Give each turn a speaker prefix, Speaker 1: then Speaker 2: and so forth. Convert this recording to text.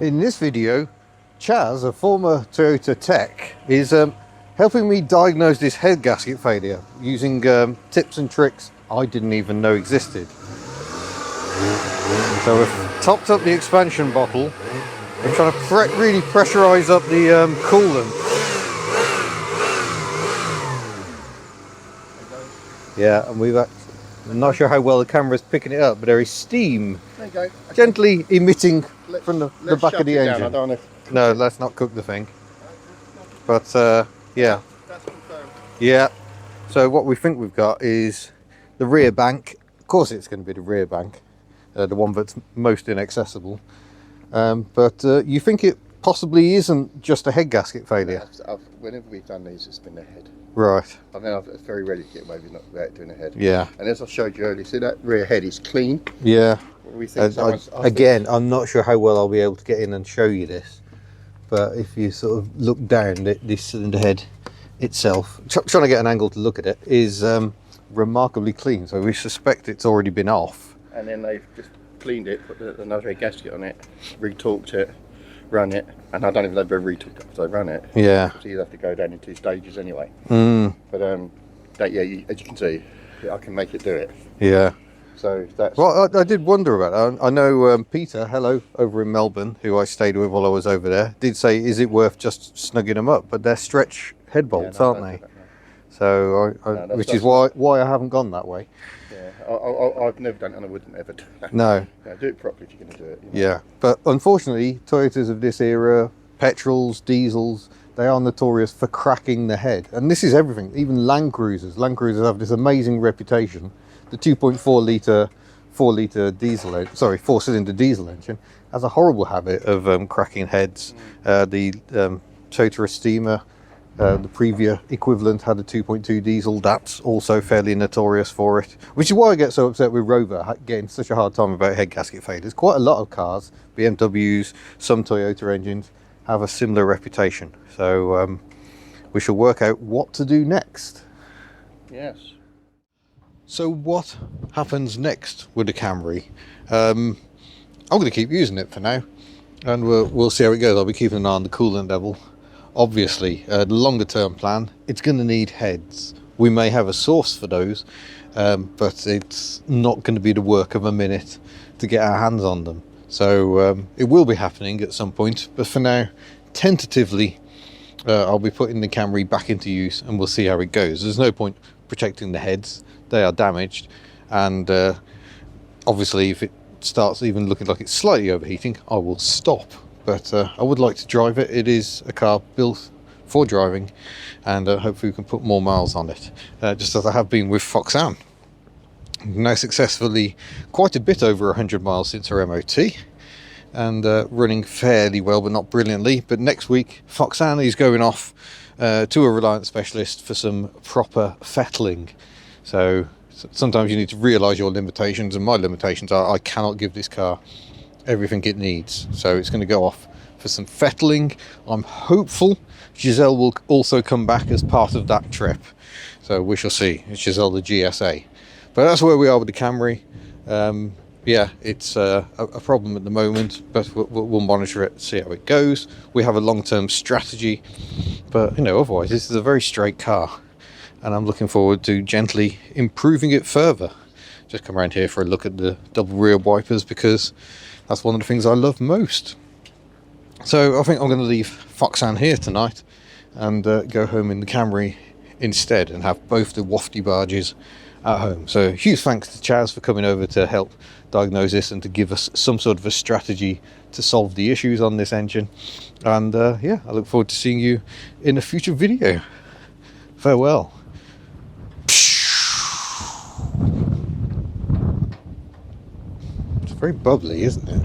Speaker 1: In this video, Chaz, a former Toyota tech, is helping me diagnose this head gasket failure using tips and tricks I didn't even know existed. So we've topped up the expansion bottle. We're trying to really pressurize up the coolant. Yeah, and I'm not sure how well the camera's picking it up, but there is steam gently emitting from the back of the engine. No, let's not cook the thing. But yeah.
Speaker 2: That's confirmed.
Speaker 1: Yeah. So what we think we've got is the rear bank. Of course it's going to be the rear bank, the one that's most inaccessible. But you think it possibly isn't just a head gasket failure?
Speaker 2: Whenever we've done these, it's been the head.
Speaker 1: Right.
Speaker 2: I mean, it's very rarely to get away with not doing a head.
Speaker 1: Yeah.
Speaker 2: And as I showed you earlier, see that rear head is clean.
Speaker 1: Yeah.
Speaker 2: We think
Speaker 1: again, I'm not sure how well I'll be able to get in and show you this, but if you sort of look down, this cylinder head itself, trying to get an angle to look at it, is remarkably clean. So we suspect it's already been off.
Speaker 2: And then they've just cleaned it, put another gasket on it, retorqued it, run it, and I don't even know if they've retorqued it after they run it.
Speaker 1: Yeah.
Speaker 2: So you have to go down in 2 stages anyway.
Speaker 1: But
Speaker 2: as you can see, I can make it do it.
Speaker 1: Yeah.
Speaker 2: So that's...
Speaker 1: Well, I did wonder about that. I know Peter, hello, over in Melbourne, who I stayed with while I was over there, did say, is it worth just snugging them up? But they're stretch head bolts, aren't they? So, which is why I haven't gone that way.
Speaker 2: Yeah, I've never done it, and I wouldn't ever do that.
Speaker 1: No.
Speaker 2: Yeah, do it properly if you're going to do it. You know?
Speaker 1: Yeah, but unfortunately, Toyotas of this era, petrols, diesels, they are notorious for cracking the head. And this is everything, even Land Cruisers. Land Cruisers have this amazing reputation. The 2.4 litre, 4 litre diesel, sorry, 4-cylinder diesel engine has a horrible habit of cracking heads. The Toyota Steamer, the previous equivalent, had a 2.2 diesel. That's also fairly notorious for it, which is why I get so upset with Rover getting such a hard time about head gasket failures. Quite a lot of cars, BMWs, some Toyota engines, have a similar reputation. So we shall work out what to do next.
Speaker 2: Yes.
Speaker 1: So what happens next with the Camry? I'm going to keep using it for now, and we'll see how it goes. I'll be keeping an eye on the coolant level. Obviously, the longer term plan, it's going to need heads. We may have a source for those, but it's not going to be the work of a minute to get our hands on them. So it will be happening at some point, but for now, tentatively, I'll be putting the Camry back into use, and we'll see how it goes. There's no point protecting the heads. They are damaged, and obviously if it starts even looking like it's slightly overheating, I will stop. But I would like to drive it. It is a car built for driving, and hopefully we can put more miles on it, just as I have been with Foxanne. Now successfully quite a bit over 100 miles since her MOT, and running fairly well but not brilliantly. But next week Foxanne is going off to a Reliance specialist for some proper fettling. So sometimes you need to realise your limitations, and my limitations are I cannot give this car everything it needs. So it's going to go off for some fettling. I'm hopeful Giselle will also come back as part of that trip. So we shall see. It's Giselle the GSA. But that's where we are with the Camry. Yeah, it's a problem at the moment, but we'll monitor it, see how it goes. We have a long-term strategy, but you know, otherwise this is a very straight car, and I'm looking forward to gently improving it further. Just come around here for a look at the double rear wipers, because that's one of the things I love most. So I think I'm going to leave Foxanne here tonight and go home in the Camry instead, and have both the wafty barges at home. So huge thanks to Chaz for coming over to help diagnose this and to give us some sort of a strategy to solve the issues on this engine. And yeah, I look forward to seeing you in a future video. Farewell. It's very bubbly, isn't it?